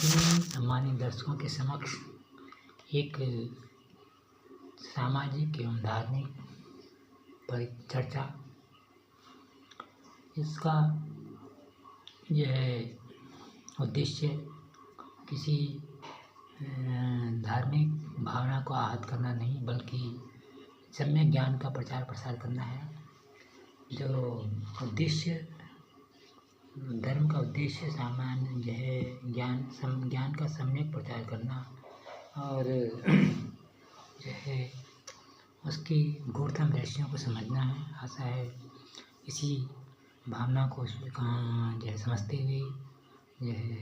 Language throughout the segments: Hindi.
सम्मानित दर्शकों के समक्ष एक सामाजिक एवं धार्मिक परिचर्चा। इसका यह उद्देश्य किसी धार्मिक भावना को आहत करना नहीं, बल्कि सम्यक ज्ञान का प्रचार प्रसार करना है। जो उद्देश्य धर्म का उद्देश्य सामान्य जो है ज्ञान का सम्यक प्रचार करना और जो है उसकी गूढ़तम रहस्यों को समझना है। आशा है इसी भावना को जो है समझते हुए जो है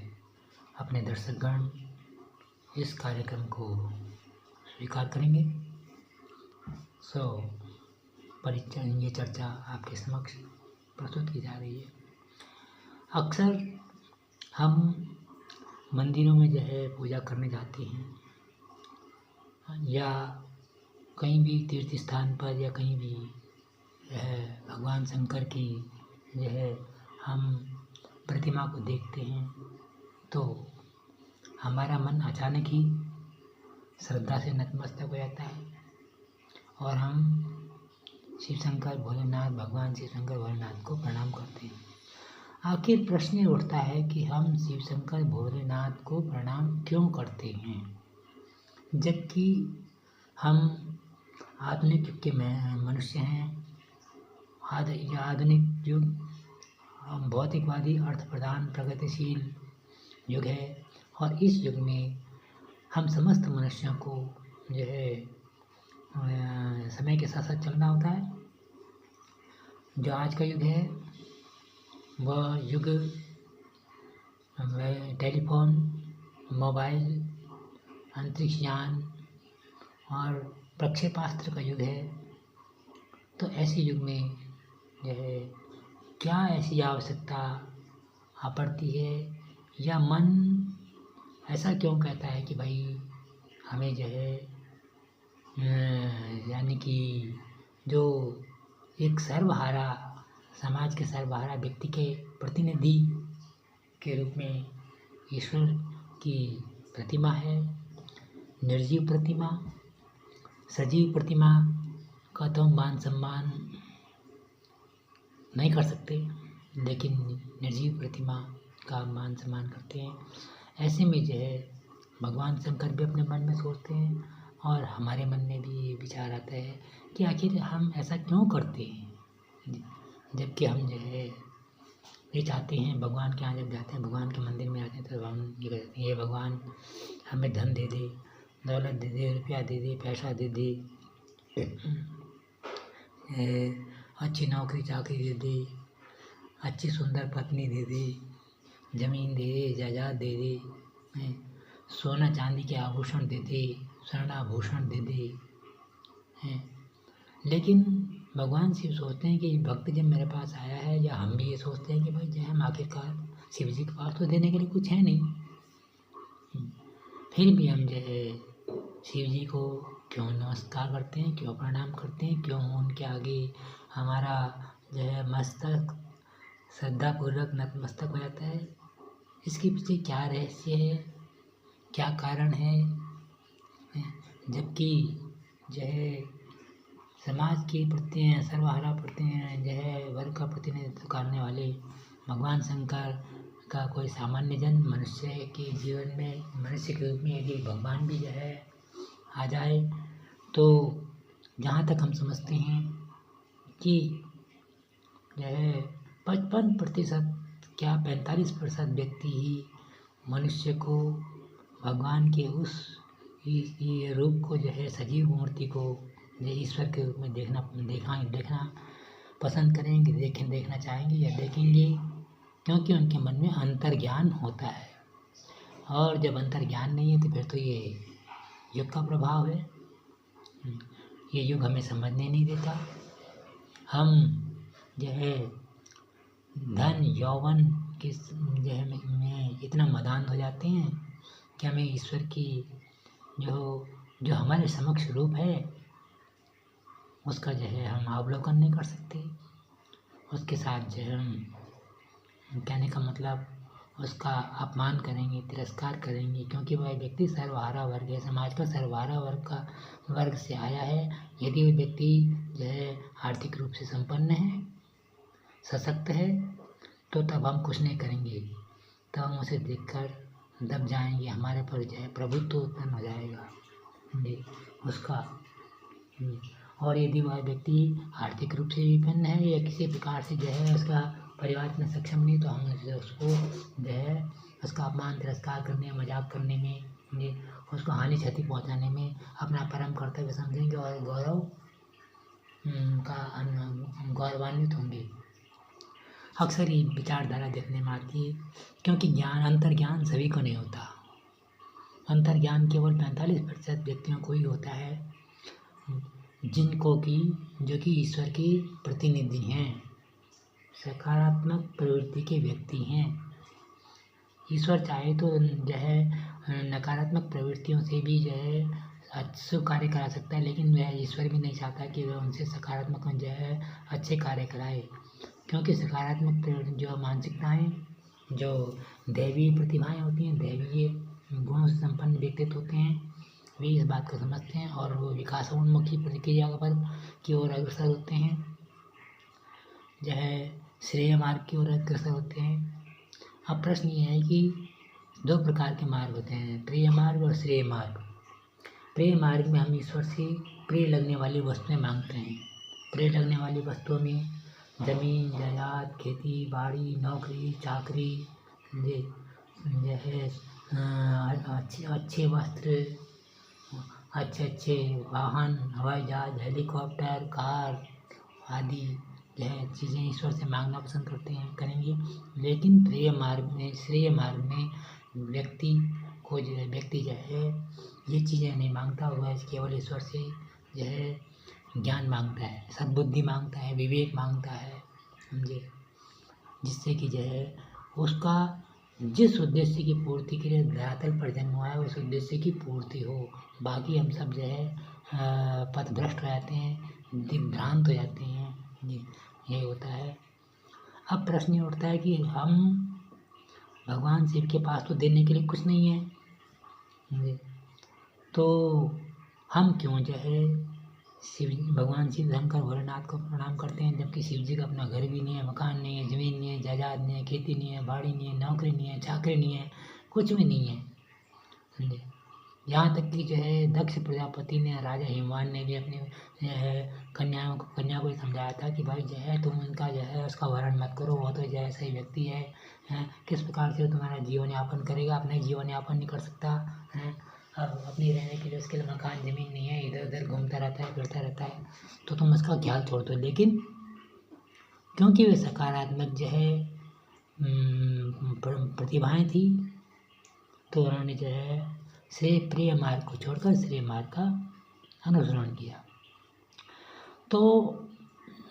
अपने दर्शकगण इस कार्यक्रम को स्वीकार करेंगे। ये चर्चा आपके समक्ष प्रस्तुत की जा रही है। अक्सर हम मंदिरों में जो है पूजा करने जाते हैं या कहीं भी तीर्थ स्थान पर या कहीं भी भगवान शंकर की जो है हम प्रतिमा को देखते हैं तो हमारा मन अचानक ही श्रद्धा से नतमस्तक हो जाता है और हम शिव शंकर भोलेनाथ भगवान शिव शंकर भोलेनाथ को प्रणाम करते हैं। आखिर प्रश्न उठता है कि हम शिव शंकर भोलेनाथ को प्रणाम क्यों करते हैं, जबकि हम आधुनिक युग के मनुष्य हैं। आधुनिक युग भौतिकवादी अर्थ प्रदान प्रगतिशील युग है और इस युग में हम समस्त मनुष्यों को जो है समय के साथ साथ चलना होता है। जो आज का युग है वह युग टेलीफोन, मोबाइल, अंतरिक्ष यान और प्रक्षेपास्त्र का युग है। तो ऐसे युग में जो है क्या ऐसी आवश्यकता आ पड़ती है या मन ऐसा क्यों कहता है कि भाई हमें जो है यानी कि जो एक सर्वहारा समाज के सर्वहारा व्यक्ति के प्रतिनिधि के रूप में ईश्वर की प्रतिमा है, निर्जीव प्रतिमा। सजीव प्रतिमा का तो मान सम्मान नहीं कर सकते, लेकिन निर्जीव प्रतिमा का मान सम्मान करते हैं। ऐसे में जो है भगवान शंकर भी अपने मन में सोचते हैं और हमारे मन में भी ये विचार आता है कि आखिर हम ऐसा क्यों करते हैं, जबकि हम जो है ये चाहते हैं भगवान के यहाँ जब जाते हैं, भगवान के मंदिर में आते हैं तो हम ये कहते हैं ये भगवान हमें धन दे दे, दौलत दे दे, रुपया दे दे, पैसा दे दे, अच्छी नौकरी चाकरी दे दे, अच्छी सुंदर पत्नी दे दे, ज़मीन दे दे, जायदाद दे दे, सोना चांदी के आभूषण दे दे, स्वर्णाभूषण दे दे हैं। लेकिन भगवान शिव सोचते हैं कि भक्त जब मेरे पास आया है, या हम भी ये सोचते हैं कि भाई जो हम आखिरकार शिव जी के पास तो देने के लिए कुछ है नहीं, फिर भी हम जो है शिव जी को क्यों नमस्कार करते हैं, क्यों प्रणाम करते हैं, क्यों उनके आगे हमारा जो है मस्तक श्रद्धापूर्वक नतमस्तक हो जाता है। इसके पीछे क्या रहस्य है, क्या कारण है, जबकि जो है समाज के प्रति सर्वहारा प्रति जो है वर्ग का प्रतिनिधित्व करने वाले भगवान शंकर का कोई सामान्य जन मनुष्य के जीवन में मनुष्य के रूप में यदि भगवान भी जो है आ जाए तो जहाँ तक हम समझते हैं कि जो है 55% क्या 45% व्यक्ति ही मनुष्य को भगवान के उस ये रूप को जो है सजीव मूर्ति को जो ईश्वर के रूप में देखना पसंद करेंगे, देखना चाहेंगे या देखेंगे, क्योंकि उनके मन में अंतर्ज्ञान होता है। और जब अंतर्ज्ञान नहीं है तो फिर तो ये युग का प्रभाव है। ये युग हमें समझने नहीं देता। हम जो है धन यौवन के जो है में इतना मदान हो जाते हैं कि हमें ईश्वर की जो हमारे समक्ष रूप है उसका जो है हम अवलोकन नहीं कर सकते। उसके साथ जो है हम कहने का मतलब उसका अपमान करेंगे, तिरस्कार करेंगे, क्योंकि वह व्यक्ति सर्वहारा वर्ग है, समाज का सर्वहारा वर्ग से आया है। यदि वह व्यक्ति जो है आर्थिक रूप से संपन्न है, सशक्त है, तो तब हम कुछ नहीं करेंगे, तब हम उसे देखकर दब जाएंगे, हमारे पर जो है प्रभुत्व उत्पन्न हो जाएगा उसका। और यदि वह व्यक्ति आर्थिक रूप से विपन्न है या किसी प्रकार से जो है उसका परिवार इतना सक्षम नहीं, तो हम उसको जो है उसका अपमान तिरस्कार करने, मजाक करने में, उसको हानि क्षति पहुंचाने में अपना परम कर्तव्य समझेंगे और गौरवान्वित होंगे। अक्सर ये विचारधारा देखने में आती है, क्योंकि अंतर्ज्ञान सभी को नहीं होता। अंतर्ज्ञान केवल 45% व्यक्तियों को ही होता है, जो कि ईश्वर के प्रतिनिधि हैं, सकारात्मक प्रवृत्ति के व्यक्ति हैं। ईश्वर चाहे तो जो है नकारात्मक प्रवृत्तियों से भी जो है शुभ कार्य करा सकता है, लेकिन वह ईश्वर भी नहीं चाहता कि वह उनसे सकारात्मक जो है अच्छे कार्य कराए, क्योंकि सकारात्मक जो मानसिकताएं, जो दैवीय प्रतिभाएं होती हैं, दैवीय गुणों से संपन्न व्यक्तित्व होते हैं, वे इस बात को समझते हैं और वो विकासोन्मुखी प्रक्रिया की ओर अग्रसर होते हैं, जो है श्रेय मार्ग की ओर अग्रसर होते हैं। अब प्रश्न ये है कि 2 प्रकार के मार्ग होते हैं, प्रिय मार्ग और श्रेय मार्ग। प्रिय मार्ग में हम ईश्वर से प्रिय लगने वाली वस्तुएं मांगते हैं। प्रिय लगने वाली वस्तुओं में जमीन जायदाद, खेती बाड़ी, नौकरी चाकरी, जो है अच्छे वस्त्र, अच्छे वाहन, हवाई जहाज, हेलीकॉप्टर, कार आदि जो है चीज़ें ईश्वर से मांगना पसंद करेंगे। लेकिन श्रेय मार्ग में व्यक्ति जो है ये चीज़ें नहीं मांगता, वह केवल ईश्वर से जो है ज्ञान मांगता है, सद्बुद्धि मांगता है, विवेक मांगता है, समझे, जिससे कि जो है उसका जिस उद्देश्य की पूर्ति के लिए धरातल पर जन्म हुआ है उस उद्देश्य की पूर्ति हो। बाकी हम सब जो है पथभ्रष्ट हो जाते हैं, दिग्भ्रांत हो जाते हैं, यही होता है। अब प्रश्न ये उठता है कि हम भगवान शिव के पास तो देने के लिए कुछ नहीं है, तो हम क्यों जो है भगवान शिव शंकर भोलेनाथ को प्रणाम करते हैं, जबकि शिव जी का अपना घर भी नहीं है, मकान नहीं है, ज़मीन नहीं है, जायदाद नहीं है, खेती नहीं है, बाड़ी नहीं है, नौकरी नहीं है, चाकरी नहीं है, कुछ भी नहीं है, समझे। यहाँ तक कि जो है दक्ष प्रजापति ने, राजा हिमवान ने भी अपनी कन्या को समझाया था कि भाई जो है तुम उनका जो है उसका वरण मत करो, वो तो जो है सही व्यक्ति है, किस प्रकार से तुम्हारा जीवन यापन करेगा, अपने जीवन यापन नहीं कर सकता है, अपनी रहने के लिए उसके लिए मकान ज़मीन नहीं है, इधर उधर घूमता रहता है, फिरता रहता है, तो तुम उसका ख्याल छोड़ दो। लेकिन क्योंकि वे सकारात्मक जो है प्रतिभाएं थी, तो उन्होंने जो है प्रिय मार्ग को छोड़कर श्रेय मार्ग का अनुसरण किया। तो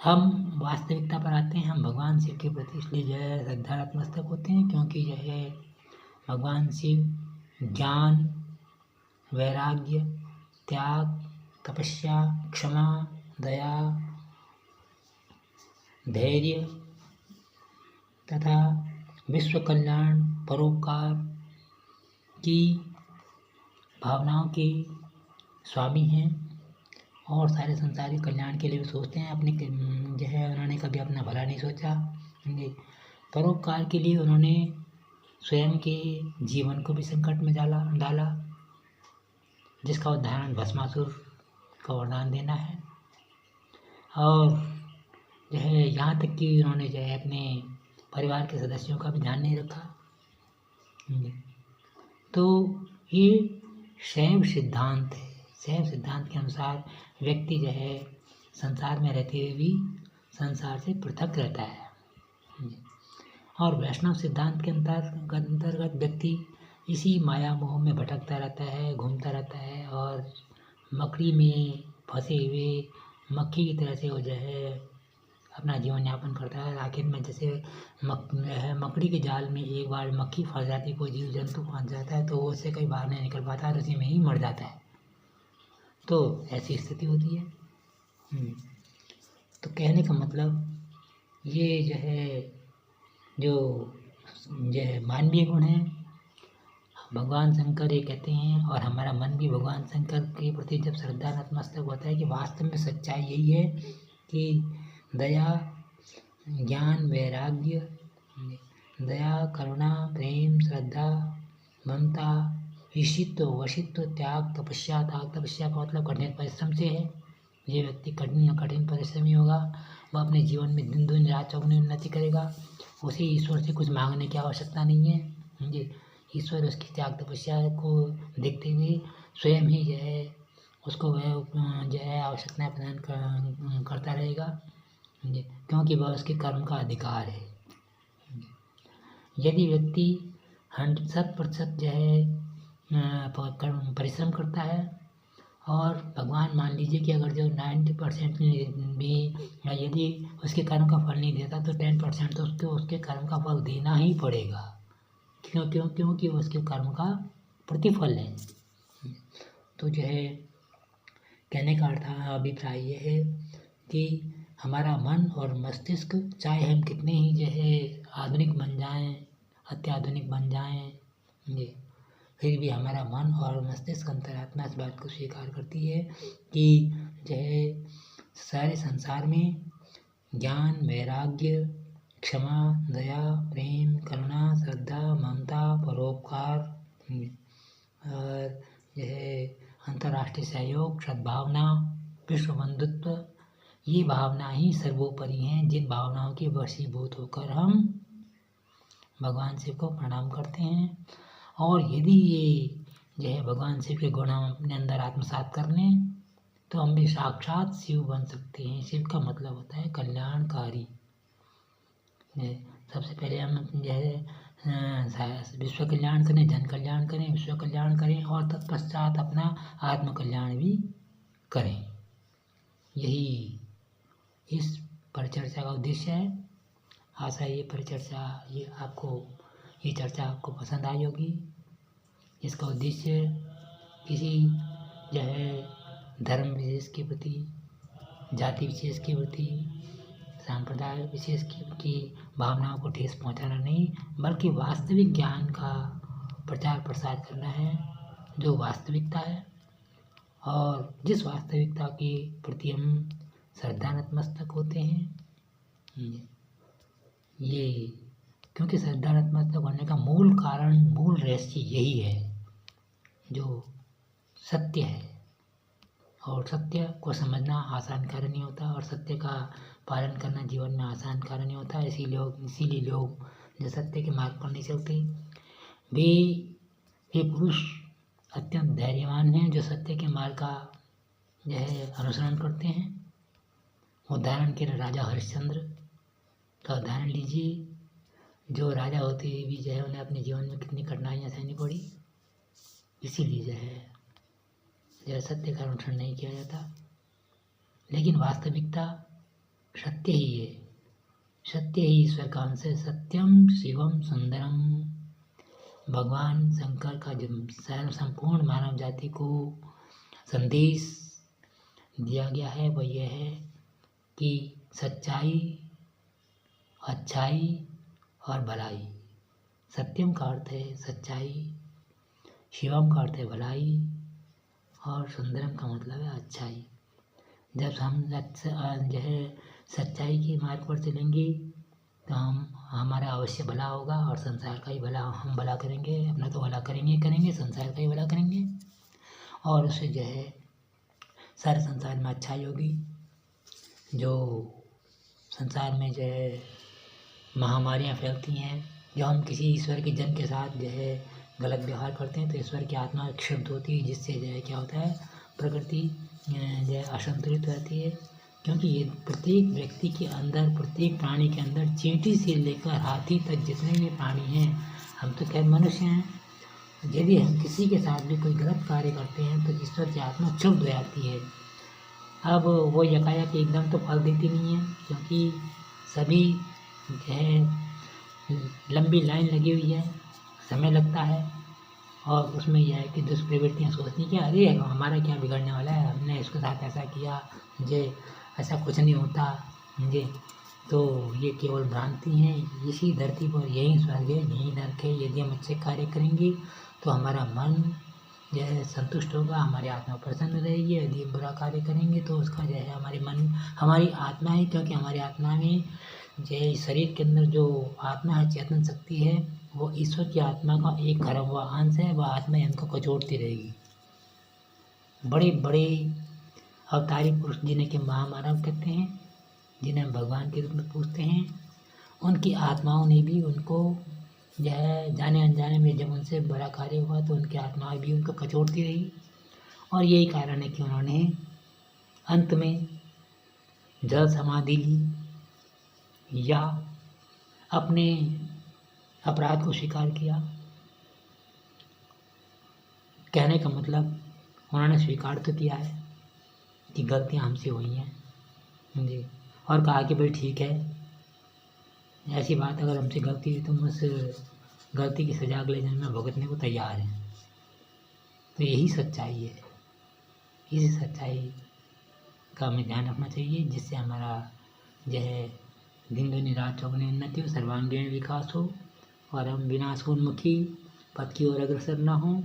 हम वास्तविकता पर आते हैं, हम भगवान शिव के प्रति इसलिए जो है श्रद्धात्मक होते हैं, क्योंकि जो है भगवान शिव ज्ञान, वैराग्य, त्याग, तपस्या, क्षमा, दया, धैर्य तथा विश्व कल्याण, परोपकार की भावनाओं के स्वामी हैं और सारे संसारिक कल्याण के लिए भी सोचते हैं। अपने जो है उन्होंने कभी अपना भला नहीं सोचा। परोपकार के लिए उन्होंने स्वयं के जीवन को भी संकट में डाला, जिसका उदाहरण भस्मासुर का वरदान देना है। और जो है यहाँ तक कि उन्होंने जो है अपने परिवार के सदस्यों का भी ध्यान नहीं रखा। तो ये शैव सिद्धांत है। शैव सिद्धांत के अनुसार व्यक्ति जो है संसार में रहते हुए भी संसार से पृथक रहता है, और वैष्णव सिद्धांत के अंतर्गत व्यक्ति इसी माया मोह में भटकता रहता है, घूमता रहता है और मकड़ी में फंसे हुए मक्खी की तरह से वो जो है अपना जीवन यापन करता है। आखिर में जैसे मकड़ी के जाल में एक बार मक्खी फंस जाती, कोई जीव जंतु फंस जाता है तो वो उससे कहीं बाहर नहीं निकल पाता और उसी में ही मर जाता है। तो ऐसी स्थिति होती है। तो कहने का मतलब ये जो है जो यह मानवीय गुण है। भगवान शंकर ये कहते हैं, और हमारा मन भी भगवान शंकर के प्रति जब श्रद्धा नतमस्तक होता है कि वास्तव में सच्चाई यही है कि दया, ज्ञान, वैराग्य, दया, करुणा, प्रेम, श्रद्धा, ममता, ईशित्व, वशित्व, त्याग, तपस्या। तपस्या का मतलब कठिन परिश्रम से है। ये व्यक्ति कठिन परिश्रमी होगा, वह अपने जीवन में दिन दिन रात चौगुनी उन्नति करेगा। उसे ईश्वर से कुछ मांगने की आवश्यकता नहीं है। जी, ईश्वर उसकी त्याग तपस्या को देखते हुए स्वयं ही जो है उसको वह जो है आवश्यकताएँ प्रदान करता रहेगा, क्योंकि वह उसके कर्म का अधिकार है। यदि व्यक्ति 100% जो है परिश्रम करता है, और भगवान मान लीजिए कि अगर जो 90% भी यदि उसके कर्म का फल नहीं देता तो 10% तो उसके कर्म का फल देना ही पड़ेगा। क्योंकि उसके कर्म का प्रतिफल है। तो जो है कहने का अभिप्राय ये है कि हमारा मन और मस्तिष्क, चाहे हम कितने ही जो है आधुनिक बन जाएं, अत्याधुनिक बन जाएं, ये फिर भी हमारा मन और मस्तिष्क, अंतरात्मा इस बात को स्वीकार करती है कि जो है सारे संसार में ज्ञान, वैराग्य, क्षमा, दया, प्रेम, करुणा, श्रद्धा, ममता, परोपकार और यह अंतर्राष्ट्रीय सहयोग, सद्भावना, विश्व बंधुत्व, ये भावना ही सर्वोपरि हैं, जिन भावनाओं के वशीभूत होकर हम भगवान शिव को प्रणाम करते हैं। और यदि ये जो है भगवान शिव के गुण हम अपने अंदर आत्मसात कर लें तो हम भी साक्षात शिव बन सकते हैं। शिव का मतलब होता है कल्याणकारी। सबसे पहले हम जो है विश्व कल्याण करें, जन कल्याण करें, विश्व कल्याण करें, और तत्पश्चात अपना आत्म कल्याण भी करें। यही इस परिचर्चा का उद्देश्य है। आशा ये चर्चा आपको पसंद आई होगी। इसका उद्देश्य किसी जो है धर्म विशेष के प्रति, जाति विशेष के प्रति, सांप्रदाय विशेष की भावनाओं को ठेस पहुंचाना नहीं, बल्कि वास्तविक ज्ञान का प्रचार प्रसार करना है, जो वास्तविकता है। और जिस वास्तविकता के प्रति हम श्रद्धा नतमस्तक होते हैं, ये क्योंकि श्रद्धा नतमस्तक होने का मूल कारण, मूल रहस्य यही है, जो सत्य है। और सत्य को समझना आसान कार्य नहीं होता, और सत्य का पालन करना जीवन में आसान कार्य नहीं होता। इसीलिए लोग जो सत्य के मार्ग पर नहीं चलते, वे पुरुष अत्यंत धैर्यवान हैं जो सत्य के मार्ग का जो है अनुसरण करते हैं। उदाहरण के लिए राजा हरिश्चंद्र का उदाहरण लीजिए, जो राजा होते हुए भी जो है उन्हें अपने जीवन में कितनी कठिनाइयाँ सहनी पड़ी। इसीलिए जो है सत्य का अनुसरण नहीं किया जाता। लेकिन वास्तविकता सत्य ही है, सत्य ही ईश्वर का अंश है। सत्यम शिवम सुंदरम। भगवान शंकर का जो संपूर्ण मानव जाति को संदेश दिया गया है वह यह है कि सच्चाई, अच्छाई और भलाई। सत्यम का अर्थ है सच्चाई, शिवम का अर्थ है भलाई, और सुंदरम का मतलब है अच्छाई। जब हम जो है सच्चाई के मार्ग पर चलेंगे तो हमारा अवश्य भला होगा, और संसार का ही भला हम भला करेंगे। अपना तो भला करेंगे, संसार का ही भला करेंगे, और उससे जो है सारे संसार में अच्छाई होगी। जो संसार में जो है महामारियाँ फैलती हैं, जो हम किसी ईश्वर के जन के साथ जो है गलत व्यवहार करते हैं तो ईश्वर की आत्मा क्षुब्ध होती है, जिससे जो है क्या होता है, प्रकृति जो है असंतुलित रहती है। क्योंकि ये प्रत्येक व्यक्ति के अंदर, प्रत्येक प्राणी के अंदर, चींटी से लेकर हाथी तक जितने भी प्राणी हैं, हम तो खैर मनुष्य हैं, यदि हम किसी के साथ भी कोई गलत कार्य करते हैं तो ईश्वर की आत्मा क्षुब्ध हो जाती है। अब वो यकायक एकदम तो फल देती नहीं है, क्योंकि सभी जो है लंबी लाइन लगी हुई है, समय लगता है, और उसमें यह है कि दुष्प्रवृत्तियाँ सोचती कि अरे हमारा क्या बिगड़ने वाला है, हमने इसके साथ ऐसा किया, मुझे ऐसा कुछ नहीं होता, मुझे तो ये केवल भ्रांति है। इसी धरती पर यही स्वर्ग है, यही नरक है। यदि हम अच्छे कार्य करेंगे तो हमारा मन जो है संतुष्ट होगा, हमारी आत्मा प्रसन्न रहेगी। यदि हम बुरा कार्य करेंगे तो उसका जो है हमारे मन, हमारी आत्मा है, क्योंकि हमारी आत्मा में जो है शरीर के अंदर जो आत्मा है, चेतन शक्ति है, वो ईश्वर की आत्मा का एक खरा हुआ अंश है। वह आत्मा इनको कचोटती रहेगी। बड़े बड़े अवतारी पुरुष जिन्हें कि महामानव कहते हैं, जिन्हें हम भगवान के रूप में पूजते हैं, उनकी आत्माओं ने भी उनको जो है जाने अनजाने में जब उनसे बड़ा कार्य हुआ तो उनकी आत्माएं भी उनको कचोटती रही। और यही कारण है कि उन्होंने अंत में जल समाधि ली या अपने अपराध को स्वीकार किया। कहने का मतलब उन्होंने स्वीकार तो किया है कि गलतियां हमसे हुई हैं जी, और कहा कि भाई ठीक है, ऐसी बात अगर हमसे गलती हुई तो हम उस गलती की सजा अगले जन्म में भुगतने को तैयार हैं। तो यही सच्चाई है। इसी सच्चाई का हमें ध्यान रखना चाहिए, जिससे हमारा जो है दिन दुनी रात चौगुनी उन्नति हो, सर्वांगीण विकास हो और हम विनाशोन्मुखी पथ की ओर अग्रसर न हों।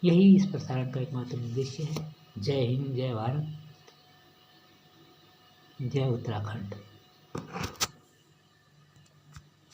यही इस प्रसारण का एकमात्र उद्देश्य है। जय हिंद, जय भारत, जय उत्तराखंड।